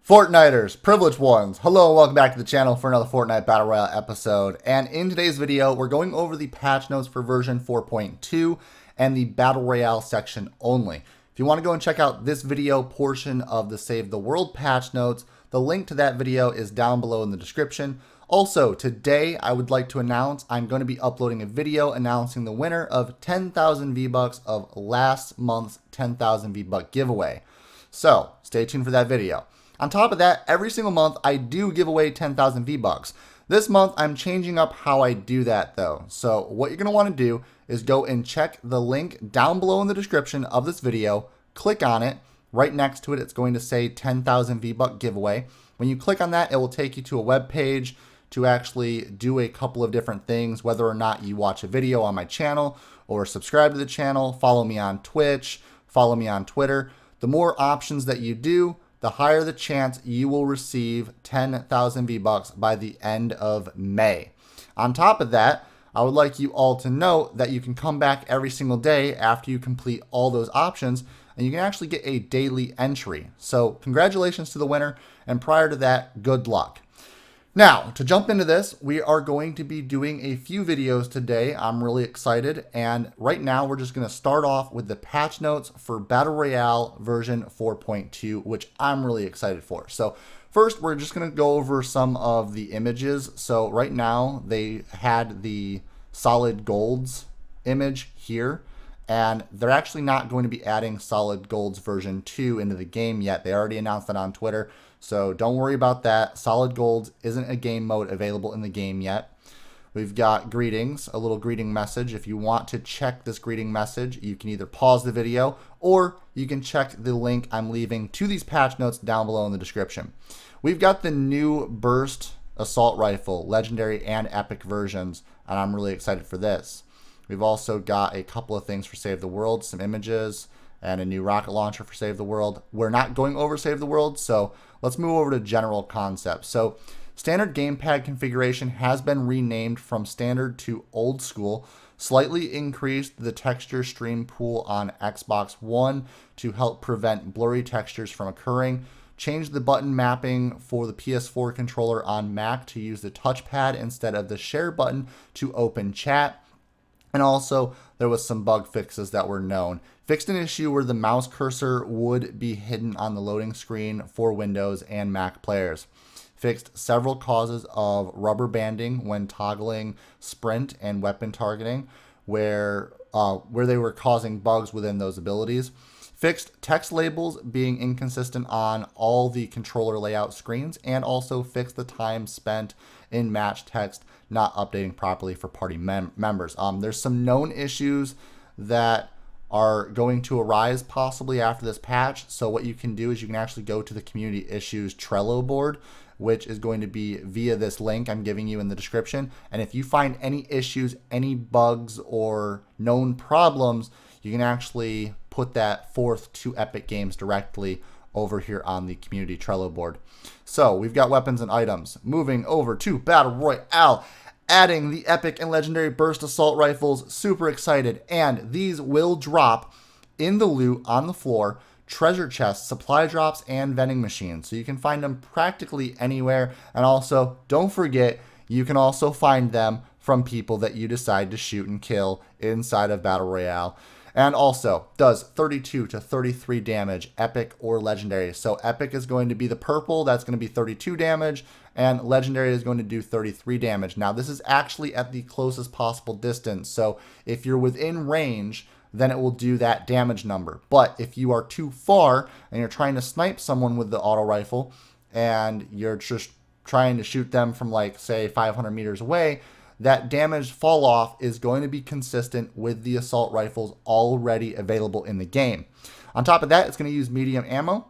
Fortniters, privileged ones, hello and welcome back to the channel for another Fortnite Battle Royale episode. And in today's video, we're going over the patch notes for version 4.2 and the Battle Royale section only. If you want to go and check out this video portion of the Save the World patch notes, the link to that video is down below in the description. Also, today I would like to announce I'm going to be uploading a video announcing the winner of 10,000 V-Bucks of last month's 10,000 V-Buck giveaway. So, stay tuned for that video. On top of that, every single month I do give away 10,000 V-Bucks. This month I'm changing up how I do that though. So what you're going to want to do is go and check the link down below in the description of this video. Click on it. Right next to it, it's going to say 10,000 V-Buck giveaway. When you click on that, it will take you to a web page to actually do a couple of different things, whether or not you watch a video on my channel or subscribe to the channel, follow me on Twitch, follow me on Twitter. The more options that you do, the higher the chance you will receive 10,000 V-Bucks by the end of May. On top of that, I would like you all to know that you can come back every single day after you complete all those options, and you can actually get a daily entry. So congratulations to the winner, and prior to that, good luck. Now, to jump into this, we are going to be doing a few videos today. I'm really excited, and right now we're just going to start off with the patch notes for Battle Royale version 4.2, which I'm really excited for. So first, we're just going to go over some of the images. So right now, they had the solid golds image here, and they're actually not going to be adding solid golds version 2 into the game yet. They already announced that on Twitter. So don't worry about that. Solid Gold isn't a game mode available in the game yet. We've got greetings, a little greeting message. If you want to check this greeting message, you can either pause the video or you can check the link I'm leaving to these patch notes down below in the description. We've got the new Burst Assault Rifle, Legendary and Epic versions, and I'm really excited for this. We've also got a couple of things for Save the World, some images, and a new rocket launcher for Save the World. We're not going over Save the World, so let's move over to general concepts. So standard gamepad configuration has been renamed from standard to old school, slightly increased the texture stream pool on Xbox One to help prevent blurry textures from occurring, changed the button mapping for the PS4 controller on Mac to use the touchpad instead of the share button to open chat. And also, there was some bug fixes that were known. Fixed an issue where the mouse cursor would be hidden on the loading screen for Windows and Mac players. Fixed several causes of rubber banding when toggling sprint and weapon targeting, where they were causing bugs within those abilities. Fixed text labels being inconsistent on all the controller layout screens, and also fixed the time spent in match text not updating properly for party members. There's some known issues that are going to arise possibly after this patch. So what you can do is you can actually go to the community issues Trello board, which is going to be via this link I'm giving you in the description. And if you find any issues, any bugs, or known problems, you can actually put that forth to Epic Games directly over here on the community Trello board. So we've got weapons and items. Moving over to Battle Royale, adding the epic and legendary burst assault rifles. Super excited. And these will drop in the loot on the floor, treasure chests, supply drops, and vending machines. So you can find them practically anywhere. And also, don't forget, you can also find them from people that you decide to shoot and kill inside of Battle Royale. And also does 32 to 33 damage, epic or legendary. So epic is going to be the purple, that's going to be 32 damage, and legendary is going to do 33 damage. Now this is actually at the closest possible distance, so if you're within range, then it will do that damage number. But if you are too far and you're trying to snipe someone with the auto rifle and you're just trying to shoot them from, like, say 500 meters away, that damage fall off is going to be consistent with the assault rifles already available in the game. On top of that, it's going to use medium ammo.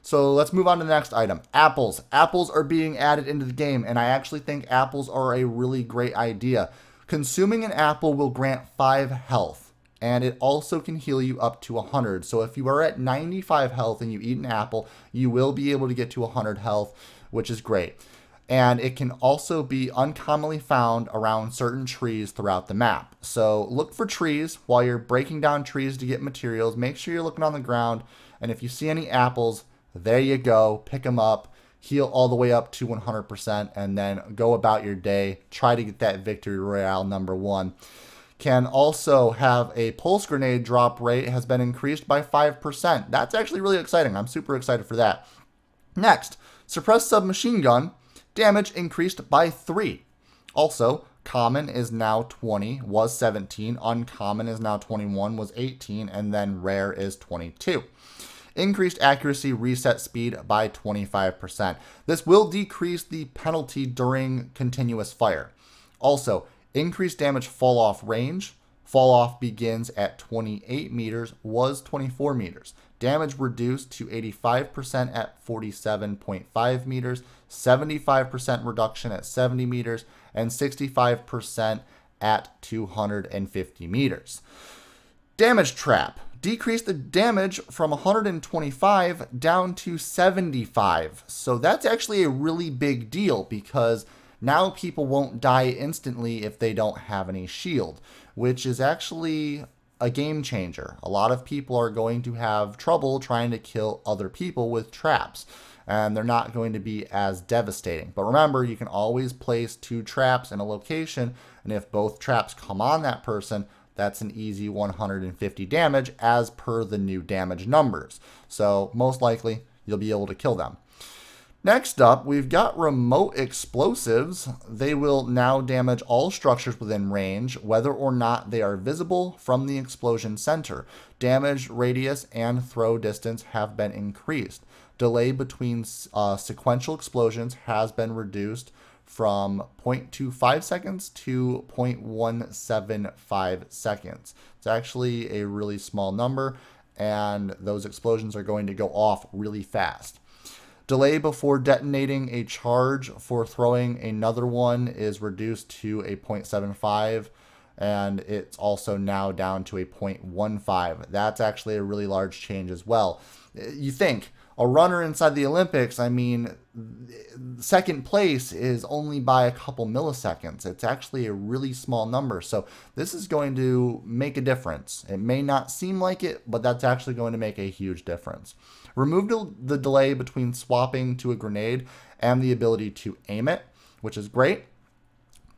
So let's move on to the next item. Apples. Apples are being added into the game, and I actually think apples are a really great idea. Consuming an apple will grant 5 health, and it also can heal you up to 100. So if you are at 95 health and you eat an apple, you will be able to get to 100 health, which is great. And it can also be uncommonly found around certain trees throughout the map. So look for trees while you're breaking down trees to get materials. Make sure you're looking on the ground, and if you see any apples, there you go. Pick them up, heal all the way up to 100%, and then go about your day. Try to get that victory royale number 1. Can also have a pulse grenade drop rate has been increased by 5%. That's actually really exciting. I'm super excited for that. Next, suppressed submachine gun damage increased by 3. Also, common is now 20, was 17. Uncommon is now 21, was 18. And then rare is 22. Increased accuracy reset speed by 25%. This will decrease the penalty during continuous fire. Also, increased damage fall off range. Fall off begins at 28 meters, was 24 meters. Damage reduced to 85% at 47.5 meters, 75% reduction at 70 meters, and 65% at 250 meters. Damage trap. Decreased the damage from 125 down to 75. So that's actually a really big deal because now people won't die instantly if they don't have any shield, which is actually a game changer. A lot of people are going to have trouble trying to kill other people with traps, and they're not going to be as devastating. But remember, you can always place 2 traps in a location, and if both traps come on that person, that's an easy 150 damage as per the new damage numbers. So most likely you'll be able to kill them. Next up, we've got remote explosives. They will now damage all structures within range, whether or not they are visible from the explosion center. Damage radius and throw distance have been increased. Delay between sequential explosions has been reduced from 0.25 seconds to 0.175 seconds. It's actually a really small number, and those explosions are going to go off really fast. Delay before detonating a charge for throwing another one is reduced to a 0.75, and it's also now down to a 0.15. That's actually a really large change as well. You think, a runner inside the Olympics, I mean, second place is only by a couple milliseconds. It's actually a really small number. So this is going to make a difference. It may not seem like it, but that's actually going to make a huge difference. Remove the delay between swapping to a grenade and the ability to aim it, which is great.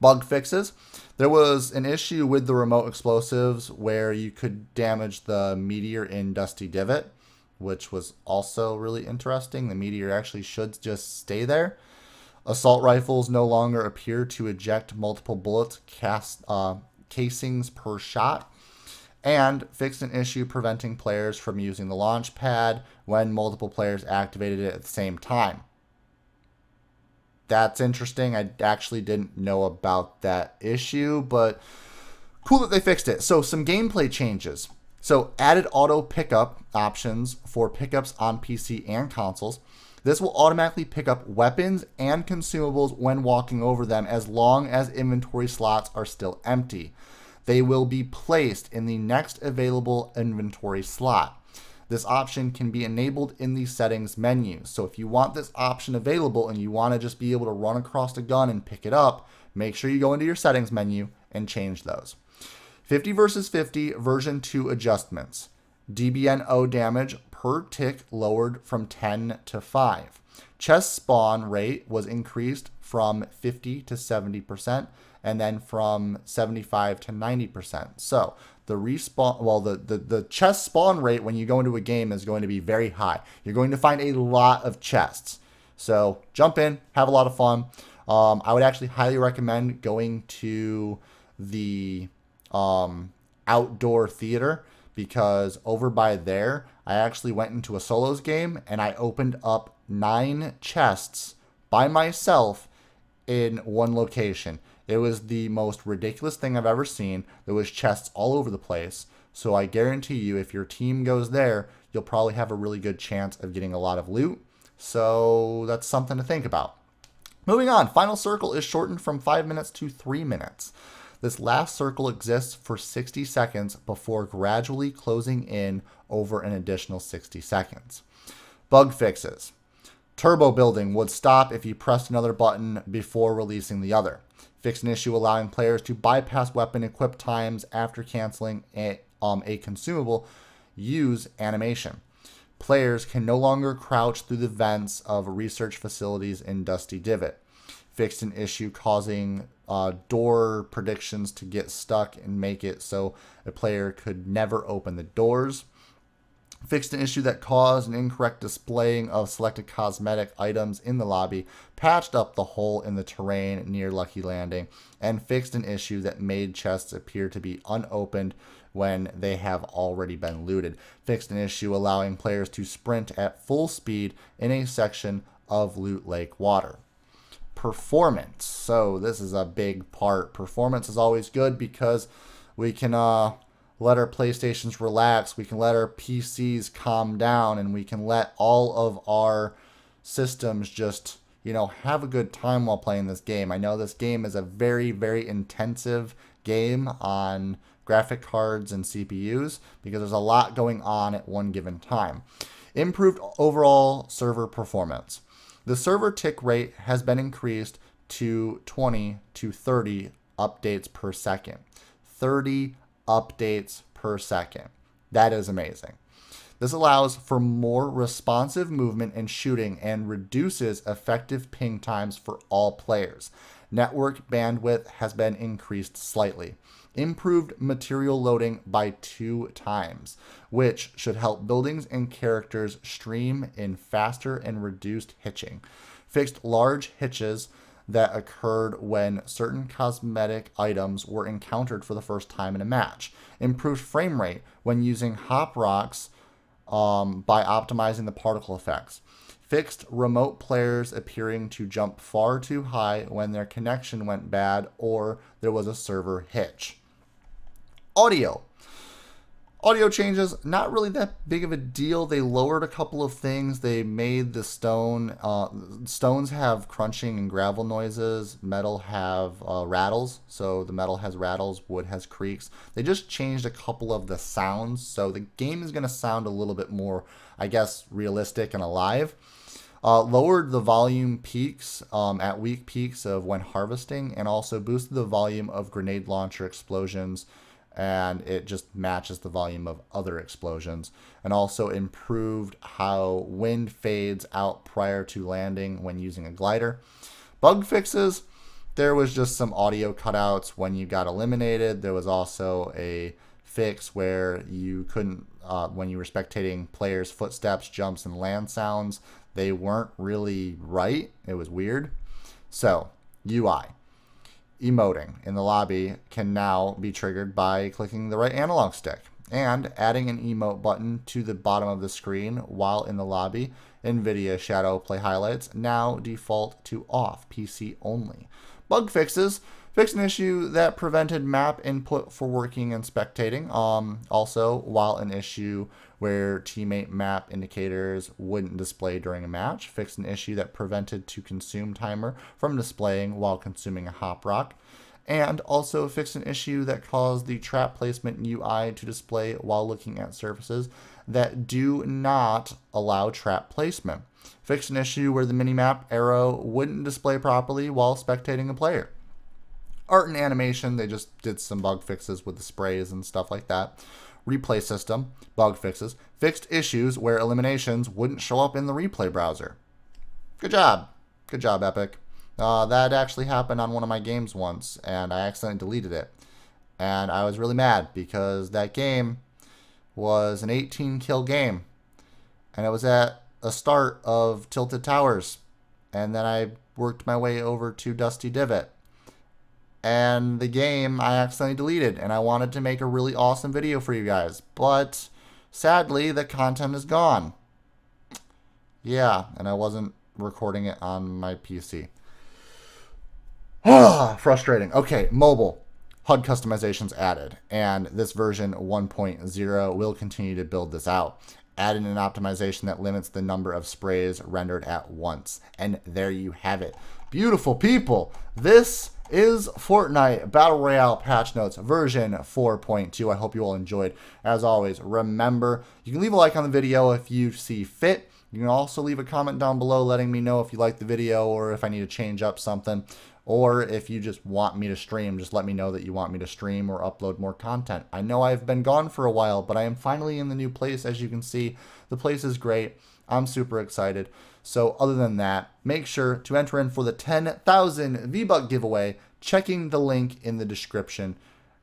Bug fixes. There was an issue with the remote explosives where you could damage the meteor in Dusty Divot, which was also really interesting. The meteor actually should just stay there. Assault rifles no longer appear to eject multiple bullets casings per shot. And fixed an issue preventing players from using the launch pad when multiple players activated it at the same time. That's interesting. I actually didn't know about that issue, but cool that they fixed it. So some gameplay changes. So added auto pickup options for pickups on PC and consoles. This will automatically pick up weapons and consumables when walking over them as long as inventory slots are still empty. They will be placed in the next available inventory slot. This option can be enabled in the settings menu. So if you want this option available and you want to just be able to run across a gun and pick it up, make sure you go into your settings menu and change those. 50 versus 50 version 2 adjustments. DBNO damage per tick lowered from 10 to 5. Chest spawn rate was increased from 50 to 70%. And then from 75 to 90%. So the respawn, well, the chest spawn rate when you go into a game is going to be very high. You're going to find a lot of chests. So jump in, have a lot of fun. I would actually highly recommend going to the outdoor theater, because over by there, I actually went into a solos game and I opened up 9 chests by myself in one location. It was the most ridiculous thing I've ever seen. There was chests all over the place. So I guarantee you, if your team goes there, you'll probably have a really good chance of getting a lot of loot. So that's something to think about. Moving on, final circle is shortened from 5 minutes to 3 minutes. This last circle exists for 60 seconds before gradually closing in over an additional 60 seconds. Bug fixes. Turbo building would stop if you pressed another button before releasing the other. Fixed an issue allowing players to bypass weapon equip times after canceling a consumable. Use animation. Players can no longer crouch through the vents of research facilities in Dusty Divot. Fixed an issue causing door predictions to get stuck and make it so a player could never open the doors. Fixed an issue that caused an incorrect displaying of selected cosmetic items in the lobby, patched up the hole in the terrain near Lucky Landing, and fixed an issue that made chests appear to be unopened when they have already been looted. Fixed an issue allowing players to sprint at full speed in a section of Loot Lake water. Performance. So this is a big part. Performance is always good because we can let our PlayStations relax, we can let our PCs calm down, and we can let all of our systems just, have a good time while playing this game. I know this game is a very, very intensive game on graphic cards and CPUs because there's a lot going on at one given time. Improved overall server performance. The server tick rate has been increased to 20 to 30 updates per second. 30 updates per second. That is amazing. This allows for more responsive movement and shooting and reduces effective ping times for all players. Network bandwidth has been increased slightly. Improved material loading by 2 times, which should help buildings and characters stream in faster and reduced hitching. Fixed large hitches that occurred when certain cosmetic items were encountered for the first time in a match. Improved frame rate when using hop rocks by optimizing the particle effects. Fixed remote players appearing to jump far too high when their connection went bad or there was a server hitch. Audio. Audio changes, not really that big of a deal. They lowered a couple of things. They made the stones have crunching and gravel noises. Metal have rattles. So the metal has rattles, wood has creaks. They just changed a couple of the sounds. So the game is going to sound a little bit more, I guess, realistic and alive. Lowered the volume peaks at weak peaks of when harvesting, and also boosted the volume of grenade launcher explosions, and it just matches the volume of other explosions, and also improved how wind fades out prior to landing when using a glider. Bug fixes, there was just some audio cutouts when you got eliminated. There was also a fix where you couldn't, when you were spectating players' footsteps, jumps, and land sounds, they weren't really right. It was weird. So, UI. Emoting in the lobby can now be triggered by clicking the right analog stick, and adding an emote button to the bottom of the screen while in the lobby. NVIDIA Shadow Play highlights now default to off, PC only. Bug fixes. Fixed an issue that prevented map input for working and spectating. Also, while an issue where teammate map indicators wouldn't display during a match. Fixed an issue that prevented to consume timer from displaying while consuming a hop rock. And also fixed an issue that caused the trap placement UI to display while looking at surfaces that do not allow trap placement. Fixed an issue where the minimap arrow wouldn't display properly while spectating a player. Art and animation, they just did some bug fixes with the sprays and stuff like that. Replay system, bug fixes. Fixed issues where eliminations wouldn't show up in the replay browser. Good job. Good job, Epic. That actually happened on one of my games once, and I accidentally deleted it. And I was really mad because that game was an 18-kill game. And it was at a start of Tilted Towers. And then I worked my way over to Dusty Divot. And the game I accidentally deleted, and I wanted to make a really awesome video for you guys, but sadly the content is gone. Yeah, and I wasn't recording it on my PC. Frustrating. Okay, mobile. HUD customizations added, and this version 1.0 will continue to build this out. Added an optimization that limits the number of sprays rendered at once. And there you have it. Beautiful people. This is Fortnite Battle Royale patch notes version 4.2. I hope you all enjoyed. As always, remember, you can leave a like on the video if you see fit. You can also leave a comment down below letting me know if you like the video or if I need to change up something. Or if you just want me to stream, just let me know that you want me to stream or upload more content. I know I've been gone for a while, but I am finally in the new place. As you can see, the place is great. I'm super excited. So other than that, make sure to enter in for the 10,000 V-Buck giveaway, checking the link in the description.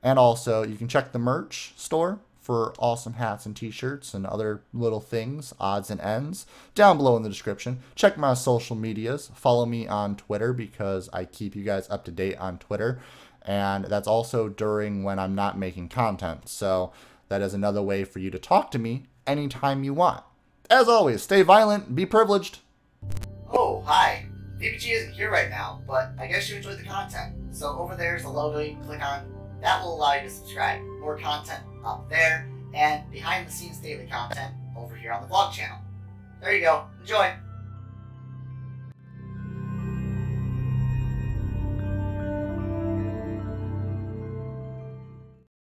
And also, you can check the merch store for awesome hats and t-shirts and other little things, odds and ends, down below in the description. Check my social medias. Follow me on Twitter because I keep you guys up to date on Twitter. And that's also during when I'm not making content. So that is another way for you to talk to me anytime you want. As always, stay violent, be privileged. Oh, hi. VPG isn't here right now, but I guess you enjoyed the content. So over there's a logo you can click on. That will allow you to subscribe. More content up there, and behind the scenes daily content over here on the vlog channel. There you go. Enjoy!